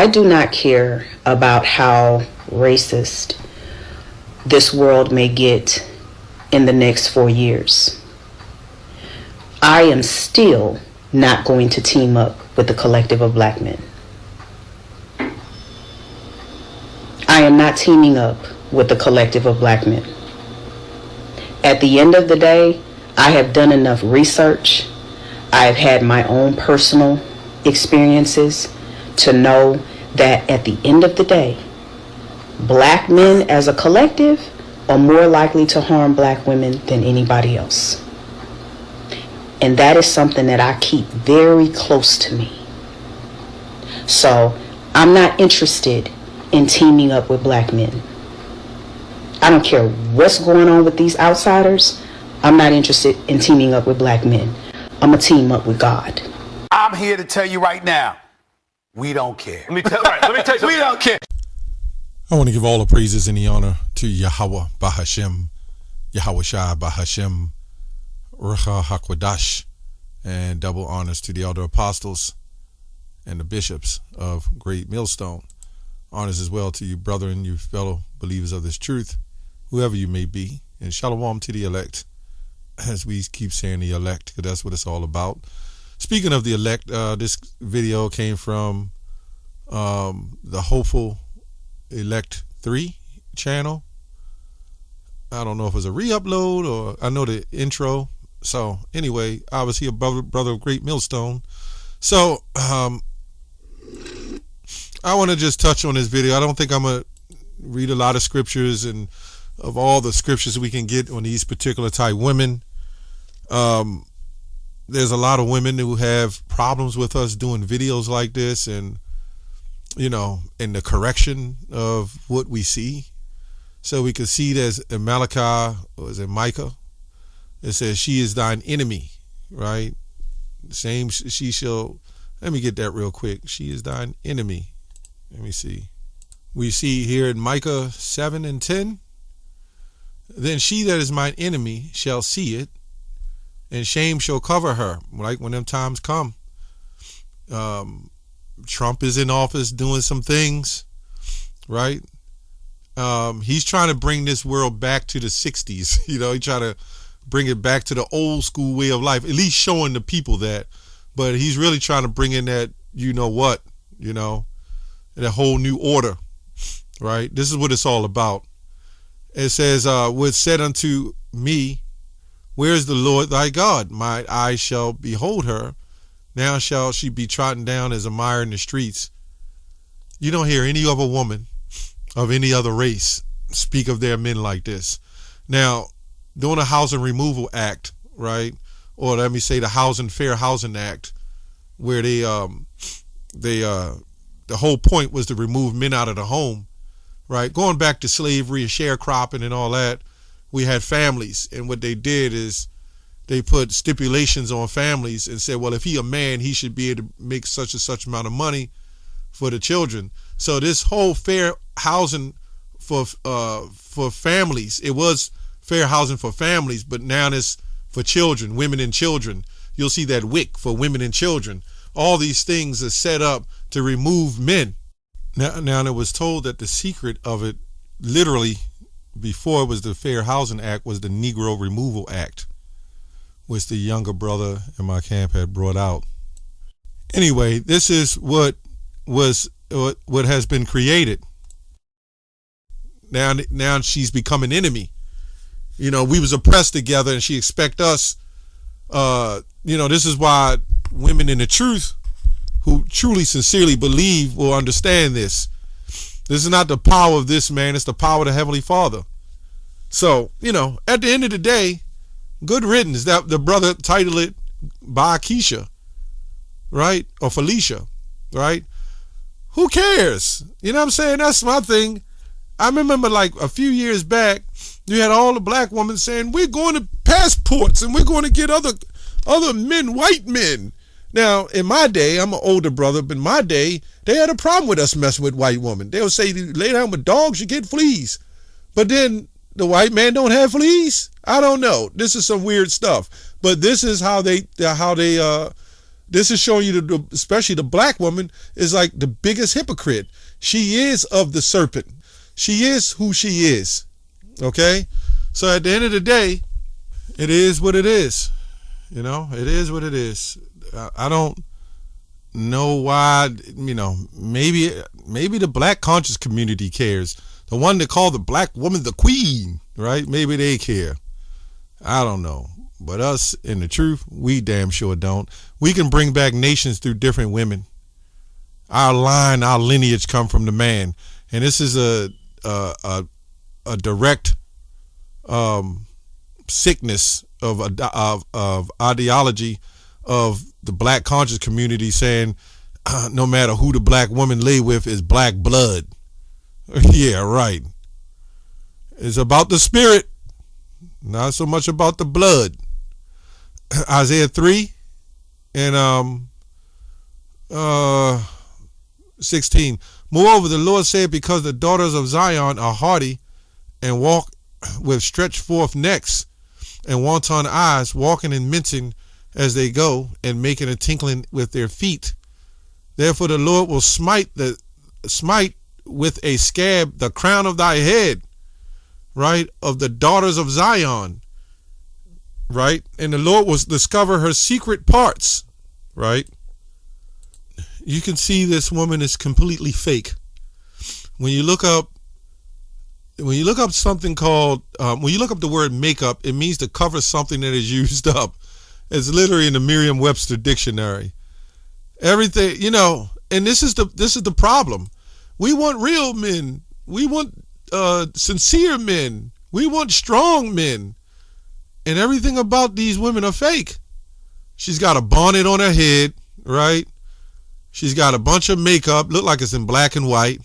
I do not care about how racist this world may get in the next 4 years. I am still not going to team up with the collective of black men. I am not teaming up with the collective of black men. At the end of the day, I have done enough research. I've had my own personal experiences to know that at the end of the day, black men as a collective are more likely to harm black women than anybody else. And that is something that I keep very close to me. So I'm not interested in teaming up with black men. I don't care what's going on with these outsiders. I'm not interested in teaming up with black men. I'm going to team up with God. I'm here to tell you right now, we don't care. Let me tell you, we don't care. I want to give all the praises and the honor to Yahweh Bahashem, Yahweh Shai Bahashem, Rucha HaKodash, and double honors to the elder apostles and the bishops of Great Millstone. Honors as well to you, brother, and you fellow believers of this truth, whoever you may be. And shalom to the elect, as we keep saying the elect, because that's what it's all about. Speaking of the elect, this video came from the Hopeful Elect 3 channel. I don't know if it was a re-upload or I know the intro. So anyway, obviously a brother of Great Millstone. So I want to just touch on this video. I don't think I'm going to read a lot of scriptures, and of all the scriptures we can get on these particular type women, there's a lot of women who have problems with us doing videos like this, and you know, in the correction of what we see. So we can see there's in Malachi, or is it Micah? It says, she is thine enemy, right? Same, she shall, let me get that real quick. She is thine enemy. Let me see. We see here in Micah 7 and 10, then she that is mine enemy shall see it, and shame shall cover her. Like when them times come. Trump is in office doing some things, right? He's trying to bring this world back to the 60s. You know, he trying to bring it back to the old school way of life, at least showing the people that. But he's really trying to bring in that, you know what, you know, that whole new order, right? This is what it's all about. It says, was said unto me, where is the Lord thy God? My eyes shall behold her. Now shall she be trodden down as a mire in the streets. You don't hear any other woman of any other race speak of their men like this. Now, during the Housing Removal Act, right, or let me say the Fair Housing Act, where the whole point was to remove men out of the home, right? Going back to slavery and sharecropping and all that, we had families, and what they did is they put stipulations on families and said, well, if he a man, he should be able to make such and such amount of money for the children. So this whole fair housing for families, it was fair housing for families, but now it's for children, women and children. You'll see that WIC for women and children. All these things are set up to remove men. Now it was told that the secret of it, literally, before it was the Fair Housing Act, was the Negro Removal Act, which the younger brother in my camp had brought out. Anyway, this is what has been created. Now she's become an enemy. You know, we was oppressed together, and she expect us. You know, this is why women in the truth, who truly sincerely believe, will understand this. This is not the power of this man, it's the power of the Heavenly Father. So, you know, at the end of the day, good riddance. That the brother titled it by Keisha, right? Or Felicia, right? Who cares? You know what I'm saying? That's my thing. I remember like a few years back, you had all the black women saying, we're going to passports and we're going to get other men, white men. Now, in my day, I'm an older brother, but in my day, they had a problem with us messing with white women. They would say, lay down with dogs, you get fleas. But then the white man don't have fleas? I don't know. This is some weird stuff. But this is how they This is showing you, especially the black woman, is like the biggest hypocrite. She is of the serpent. She is who she is. Okay? So at the end of the day, it is what it is. You know, it is what it is. I don't know why, you know, maybe the black conscious community cares. The one that called the black woman the queen, right? Maybe they care. I don't know. But us, in the truth, we damn sure don't. We can bring back nations through different women. Our line, our lineage come from the man. And this is a direct sickness of ideology of the black conscious community saying no matter who the black woman lay with is black blood. Yeah, right. It's about the spirit, not so much about the blood. Isaiah 3 and 16. Moreover, the Lord said, because the daughters of Zion are haughty and walk with stretched forth necks and wanton eyes, walking and mincing as they go, and making a tinkling with their feet. Therefore the Lord will smite with a scab the crown of thy head, right, of the daughters of Zion, right? And the Lord will discover her secret parts, right? You can see this woman is completely fake. When you look up something called, when you look up the word makeup, it means to cover something that is used up. It's literally in the Merriam-Webster dictionary. Everything, you know, and this is the problem. We want real men. We want sincere men. We want strong men. And everything about these women are fake. She's got a bonnet on her head, right? She's got a bunch of makeup, look like it's in black and white.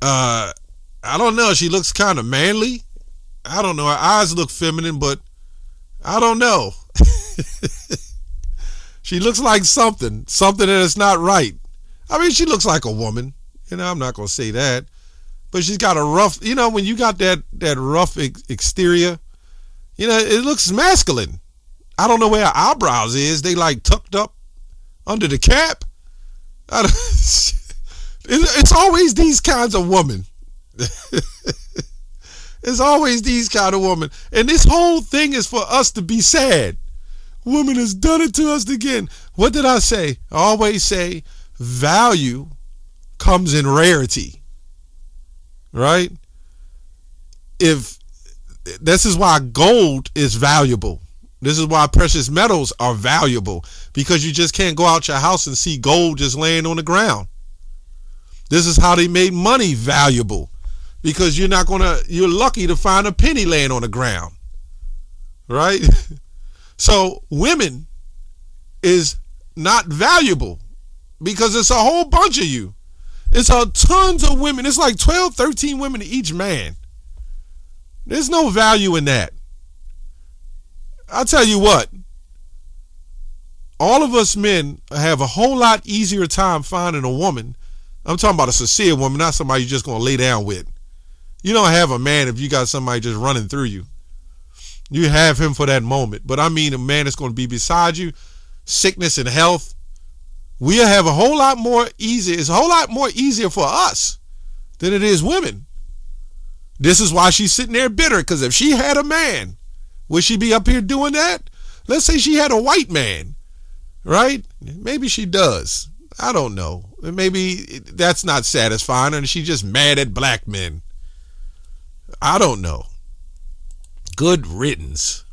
I don't know. She looks kind of manly. I don't know. Her eyes look feminine, but I don't know. She looks like something that is not right. I mean, she looks like a woman. You know, I'm not going to say that. But she's got a rough, you know, when you got that rough exterior, you know, it looks masculine. I don't know where her eyebrows is. They like tucked up under the cap. It's always these kinds of women. It's always these kind of women. And this whole thing is for us to be sad. Woman has done it to us again. What did I say? I always say value comes in rarity. Right? If this is why gold is valuable. This is why precious metals are valuable, because you just can't go out your house and see gold just laying on the ground. This is how they made money valuable, because you're lucky to find a penny laying on the ground. Right? So women is not valuable because it's a whole bunch of you. It's tons of women. It's like 12, 13 women to each man. There's no value in that. I'll tell you what. All of us men have a whole lot easier time finding a woman. I'm talking about a sincere woman, not somebody you're just going to lay down with. You don't have a man if you got somebody just running through you. You have him for that moment. But I mean a man that's going to be beside you, sickness and health. We have a whole lot more easier. It's a whole lot more easier for us than it is women. This is why she's sitting there bitter, because if she had a man, would she be up here doing that? Let's say she had a white man, right? Maybe she does. I don't know. Maybe that's not satisfying and she's just mad at black men. I don't know. Good riddance,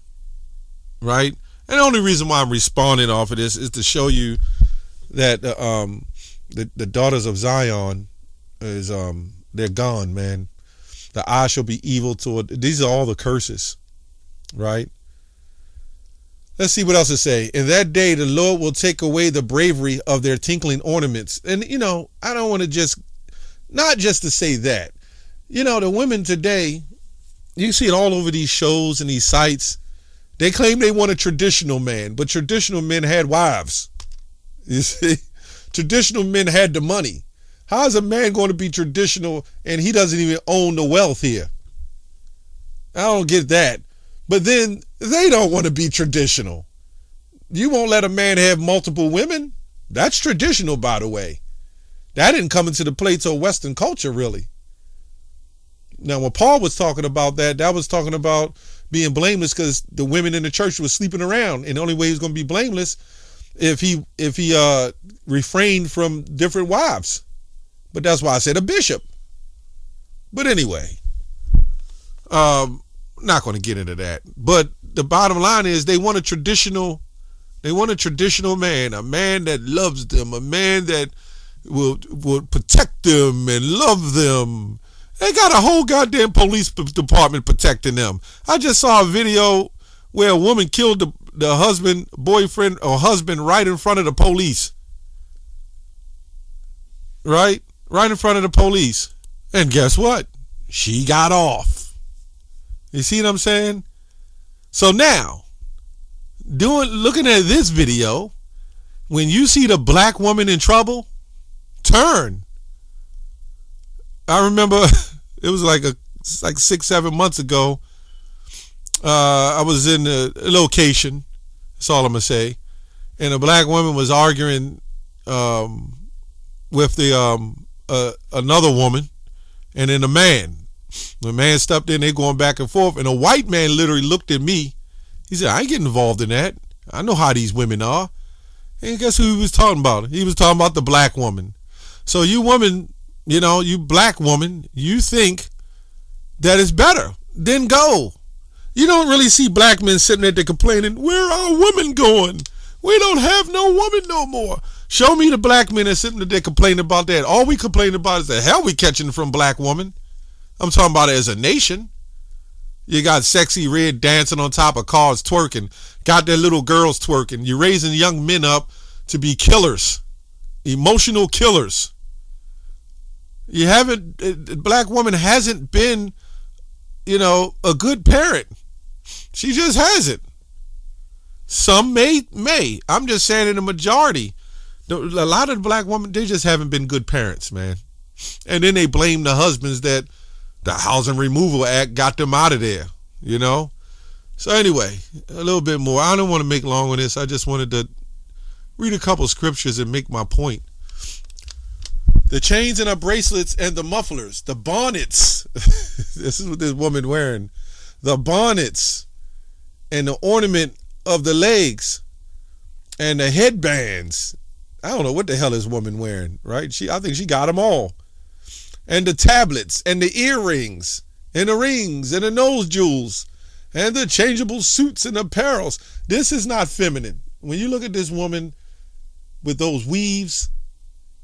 right? And the only reason why I'm responding off of this is to show you that the daughters of Zion is they're gone, man. The eye shall be evil toward. These are all the curses, right? Let's see what else it say. In that day, the Lord will take away the bravery of their tinkling ornaments. And, you know, I don't want to not just to say that. You know, the women today, you see it all over these shows and these sites. They claim they want a traditional man, but traditional men had wives. You see, traditional men had the money. How is a man going to be traditional and he doesn't even own the wealth here? I don't get that. But then they don't want to be traditional. You won't let a man have multiple women. That's traditional, by the way. That didn't come into the Plato Western culture, really. Now, when Paul was talking about that, that was talking about being blameless because the women in the church were sleeping around, and the only way he was going to be blameless if he refrained from different wives. But that's why I said a bishop. But anyway, not going to get into that. But the bottom line is they want a traditional man, a man that loves them, a man that will protect them and love them. They got a whole goddamn police department protecting them. I just saw a video where a woman killed the boyfriend right in front of the police. Right in front of the police. And guess what? She got off. You see what I'm saying? So now, looking at this video, when you see the black woman in trouble, turn. I remember it was like 6-7 months ago. I was in a location. That's all I'm gonna say. And a black woman was arguing with another woman, and then the man stepped in. They going back and forth, and a white man literally looked at me. He said, "I ain't getting involved in that. I know how these women are." And guess who he was talking about? He was talking about the black woman. So you woman, you black woman, you think that it's better. Then go. You don't really see black men sitting there complaining, "Where are women going? We don't have no woman no more." Show me the black men that's sitting there complaining about that. All we complain about is the hell we catching from black women. I'm talking about it as a nation. You got sexy red dancing on top of cars twerking. Got their little girls twerking. You're raising young men up to be killers. Emotional killers. Black woman hasn't been, a good parent. She just hasn't. Some may. I'm just saying in the majority. A lot of the black women, they just haven't been good parents, man. And then they blame the husbands that the Housing Removal Act got them out of there, So anyway, a little bit more. I don't want to make long on this. I just wanted to read a couple scriptures and make my point. The chains and the bracelets and the mufflers, the bonnets. This is what this woman wearing. The bonnets and the ornament of the legs and the headbands. I don't know what the hell this woman wearing, right? I think she got them all. And the tablets and the earrings and the rings and the nose jewels and the changeable suits and apparels. This is not feminine. When you look at this woman with those weaves,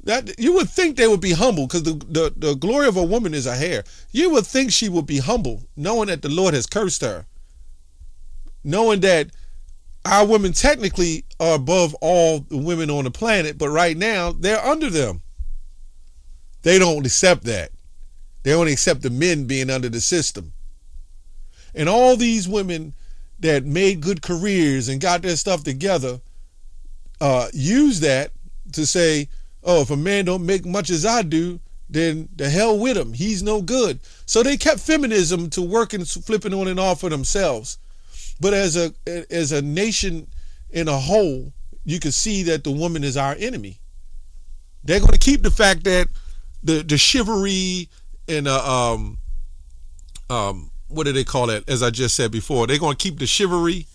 that you would think they would be humble, because the glory of a woman is her hair. You would think she would be humble, knowing that the Lord has cursed her, knowing that our women technically are above all the women on the planet, but right now they're under them. They don't accept that. They only accept the men being under the system. And all these women that made good careers and got their stuff together use that to say, "Oh, if a man don't make much as I do, then the hell with him. He's no good." So they kept feminism to work and flipping on and off for themselves. But as a nation in a whole, you can see that the woman is our enemy. They're going to keep the fact that the chivalry and what do they call that? As I just said before, they're going to keep the chivalry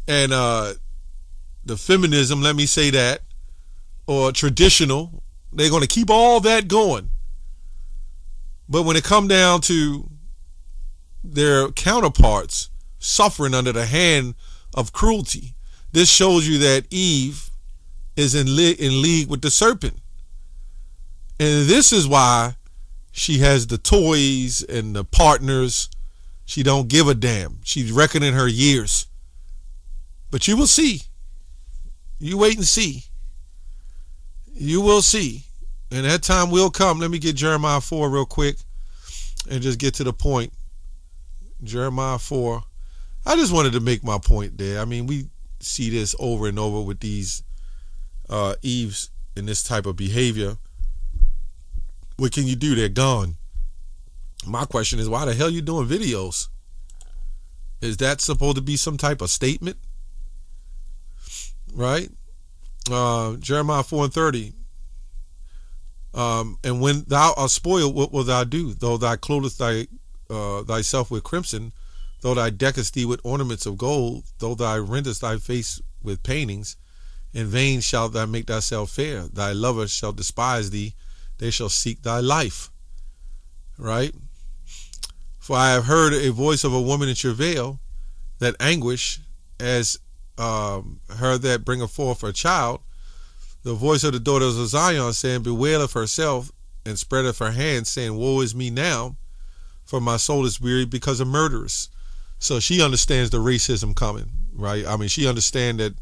and the feminism. Let me say that, or traditional. They're going to keep all that going. But when it comes down to their counterparts suffering under the hand of cruelty, this shows you that Eve is in league with the serpent. And this is why she has the toys and the partners. She don't give a damn. She's reckoning her years. But you will see. You wait and see. You will see. And that time will come. Let me get Jeremiah 4 real quick and just get to the point. Jeremiah 4. I just wanted to make my point there. I mean, we see this over and over with these Eves and this type of behavior. What can you do? They're gone. My question is, why the hell are you doing videos? Is that supposed to be some type of statement? right? Jeremiah 4:30. And when thou art spoiled, what will thou do? Though thou clothest thyself with crimson, though thou deckest thee with ornaments of gold, though thou rendest thy face with paintings, in vain shalt thou make thyself fair. Thy lovers shall despise thee, they shall seek thy life. Right? For I have heard a voice of a woman in travail, that anguish, as her that bringeth forth a child, the voice of the daughters of Zion, saying, bewaileth herself, and spreadeth her hands, saying, woe is me now, for my soul is weary because of murderers. So she understands the racism coming, right? I mean, she understands that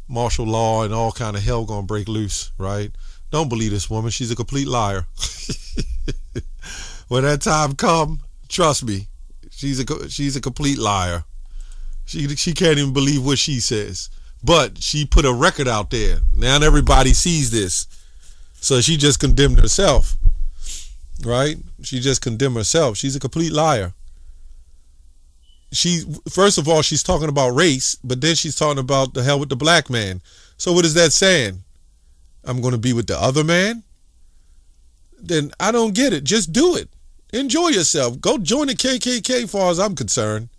martial law and all kind of hell gonna break loose, right? Don't believe this woman. She's a complete liar. When that time come, trust me, she's a complete liar. She can't even believe what she says. But she put a record out there. Now everybody sees this. So she just condemned herself. Right? She just condemned herself. She's a complete liar. First of all, she's talking about race, but then she's talking about the hell with the black man. So what is that saying? I'm going to be with the other man? Then I don't get it. Just do it. Enjoy yourself. Go join the KKK as far as I'm concerned.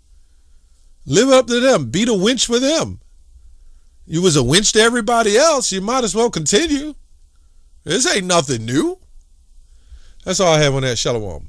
Live up to them. Be the winch for them. You was a winch to everybody else. You might as well continue. This ain't nothing new. That's all I have on that. Shalom.